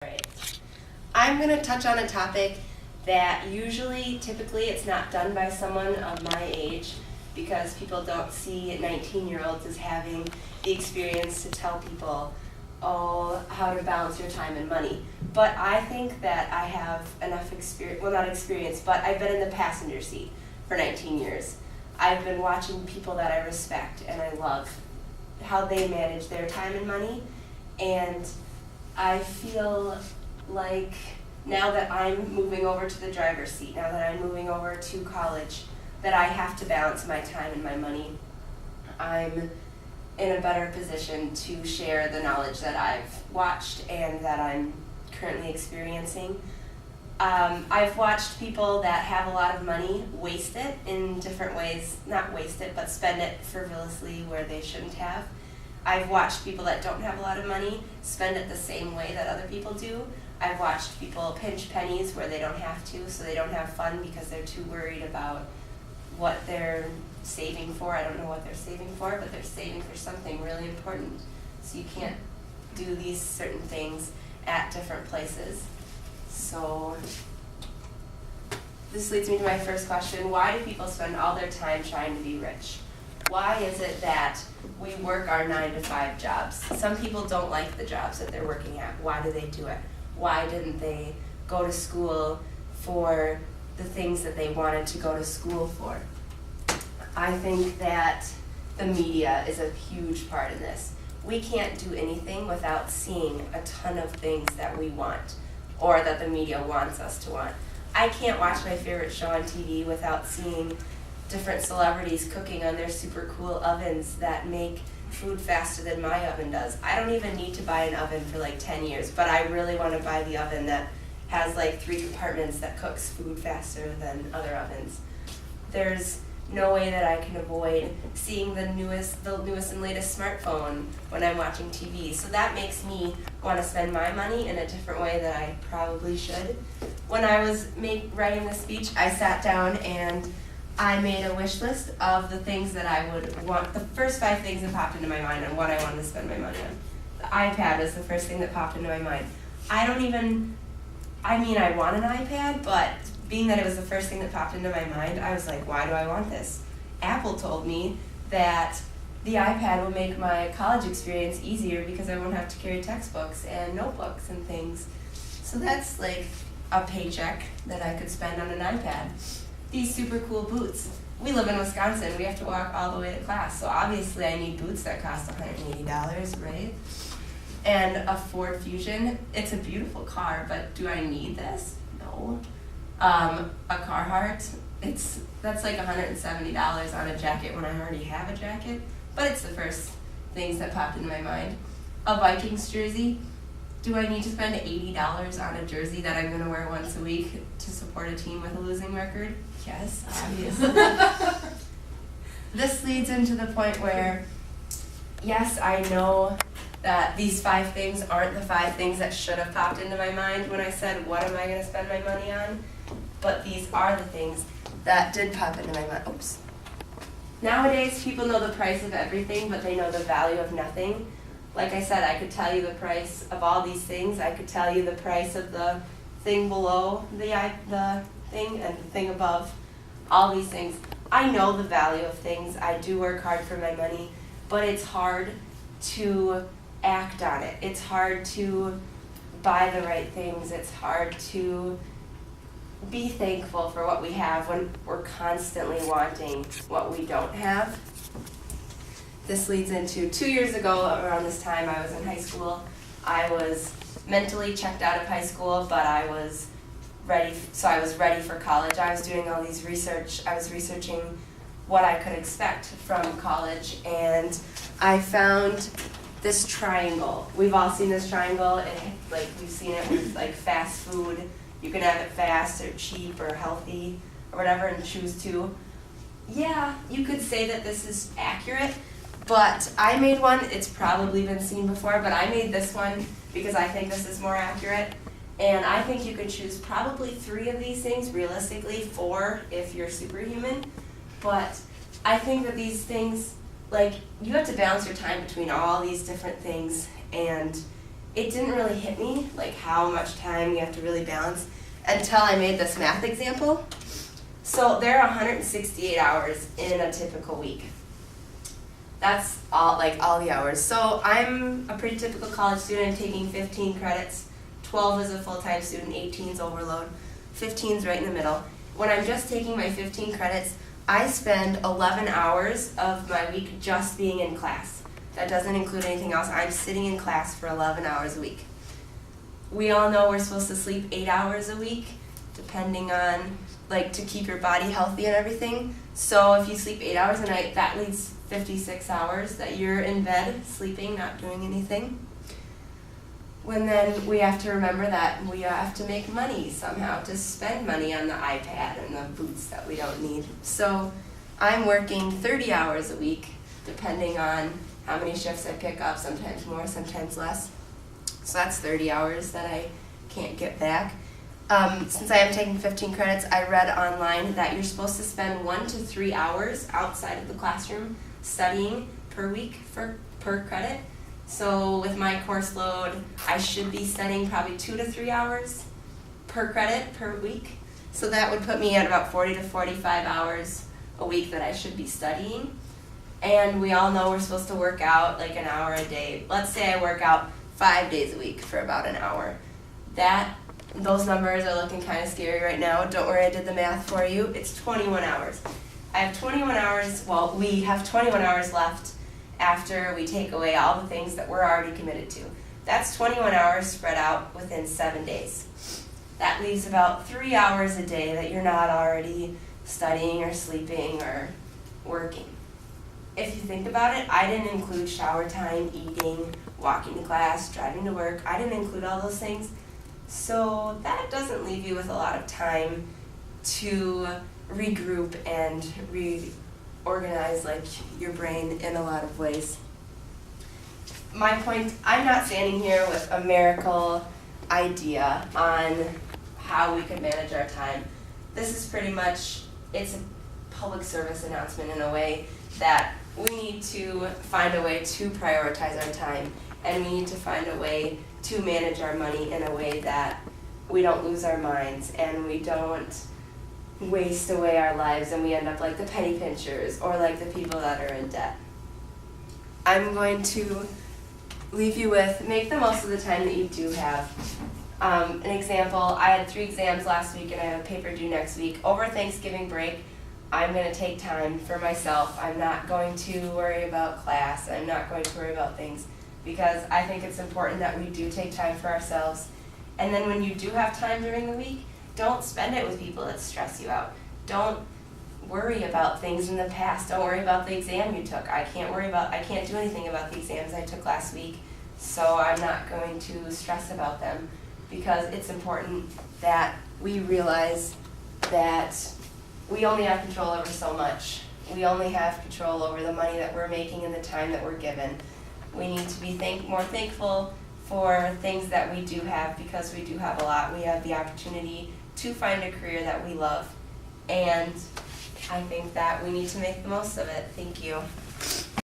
Right. I'm going to touch on a topic that typically, it's not done by someone of my age because people don't see 19-year-olds as having the experience to tell people, how to balance your time and money. But I think that I have enough experience, well, not experience, but I've been in the passenger seat for 19 years. I've been watching people that I respect and I love how they manage their time and money, and I feel like now that I'm moving over to the driver's seat, now that I'm moving over to college, that I have to balance my time and my money. I'm in a better position to share the knowledge that I've watched and that I'm currently experiencing. I've watched people that have a lot of money waste it in different ways, not waste it, but spend it frivolously where they shouldn't have. I've watched people that don't have a lot of money spend it the same way that other people do. I've watched people pinch pennies where they don't have to, so they don't have fun because they're too worried about what they're saving for. I don't know what they're saving for, but they're saving for something really important. So you can't do these certain things at different places. So this leads me to my first question. Why do people spend all their time trying to be rich? Why is it that we work our 9-to-5 jobs? Some people don't like the jobs that they're working at. Why do they do it? Why didn't they go to school for the things that they wanted to go to school for? I think that the media is a huge part in this. We can't do anything without seeing a ton of things that we want or that the media wants us to want. I can't watch my favorite show on TV without seeing different celebrities cooking on their super cool ovens that make food faster than my oven does. I don't even need to buy an oven for like 10 years, but I really want to buy the oven that has like 3 compartments that cooks food faster than other ovens. There's no way that I can avoid seeing the newest and latest smartphone when I'm watching TV. So that makes me want to spend my money in a different way than I probably should. When I was writing this speech, I sat down and I made a wish list of the things that I would want, the first 5 things that popped into my mind on what I wanted to spend my money on. The iPad was the first thing that popped into my mind. I want an iPad, but being that it was the first thing that popped into my mind, I was like, why do I want this? Apple told me that the iPad will make my college experience easier because I won't have to carry textbooks and notebooks and things. So that's like a paycheck that I could spend on an iPad. These super cool boots. We live in Wisconsin. We have to walk all the way to class. So obviously I need boots that cost $180, right? And a Ford Fusion. It's a beautiful car, but do I need this? No. A Carhartt. That's like $170 on a jacket when I already have a jacket. But it's the first things that popped into my mind. A Vikings jersey. Do I need to spend $80 on a jersey that I'm going to wear once a week to support a team with a losing record? Yes, obviously. This leads into the point where, yes, I know that these 5 things aren't the 5 things that should have popped into my mind when I said, what am I going to spend my money on? But these are the things that did pop into my mind. Oops. Nowadays, people know the price of everything, but they know the value of nothing. Like I said, I could tell you the price of all these things. I could tell you the price of the thing below the thing and the thing above, all these things. I know the value of things. I do work hard for my money, but it's hard to act on it. It's hard to buy the right things. It's hard to be thankful for what we have when we're constantly wanting what we don't have. This leads into 2 years ago, around this time, I was in high school. I was mentally checked out of high school, but I was ready for college. I was doing all these research. I was researching what I could expect from college, and I found this triangle. We've all seen this triangle, and we've seen it with fast food. You can have it fast or cheap or healthy or whatever and choose to. Yeah, you could say that this is accurate. But I made one, it's probably been seen before, but I made this one because I think this is more accurate. And I think you could choose probably 3 of these things, realistically 4 if you're superhuman. But I think that these things, you have to balance your time between all these different things, and it didn't really hit me, like how much time you have to really balance, until I made this math example. So there are 168 hours in a typical week. That's all the hours. So I'm a pretty typical college student taking 15 credits. 12 is a full-time student, 18 is overload, 15 is right in the middle. When I'm just taking my 15 credits, I spend 11 hours of my week just being in class. That doesn't include anything else. I'm sitting in class for 11 hours a week. We all know we're supposed to sleep 8 hours a week, depending on, to keep your body healthy and everything. So if you sleep 8 hours a night, that leaves 56 hours that you're in bed, sleeping, not doing anything. Then we have to remember that we have to make money somehow, to spend money on the iPad and the boots that we don't need. So I'm working 30 hours a week, depending on how many shifts I pick up, sometimes more, sometimes less. So that's 30 hours that I can't get back. Since I am taking 15 credits, I read online that you're supposed to spend 1 to 3 hours outside of the classroom studying per week per credit. So with my course load, I should be studying probably 2 to 3 hours per credit per week. So that would put me at about 40 to 45 hours a week that I should be studying. And we all know we're supposed to work out an hour a day. Let's say I work out 5 days a week for about an hour. Those numbers are looking kind of scary right now. Don't worry, I did the math for you. It's 21 hours. I have 21 hours, we have 21 hours left after we take away all the things that we're already committed to. That's 21 hours spread out within 7 days. That leaves about 3 hours a day that you're not already studying or sleeping or working. If you think about it, I didn't include shower time, eating, walking to class, driving to work. I didn't include all those things. So that doesn't leave you with a lot of time to regroup and reorganize your brain in a lot of ways. My point, I'm not standing here with a miracle idea on how we could manage our time. This is pretty much, it's a public service announcement in a way that we need to find a way to prioritize our time, and we need to find a way to manage our money in a way that we don't lose our minds and we don't waste away our lives and we end up like the penny pinchers or like the people that are in debt. I'm going to leave you with, make the most of the time that you do have. An example, I had 3 exams last week and I have a paper due next week. Over Thanksgiving break, I'm going to take time for myself. I'm not going to worry about class. I'm not going to worry about things because I think it's important that we do take time for ourselves. And then when you do have time during the week, don't spend it with people that stress you out. Don't worry about things in the past. Don't worry about the exam you took. I can't do anything about the exams I took last week, so I'm not going to stress about them because it's important that we realize that we only have control over so much. We only have control over the money that we're making and the time that we're given. We need to be more thankful for things that we do have because we do have a lot. We have the opportunity to find a career that we love, and I think that we need to make the most of it. Thank you.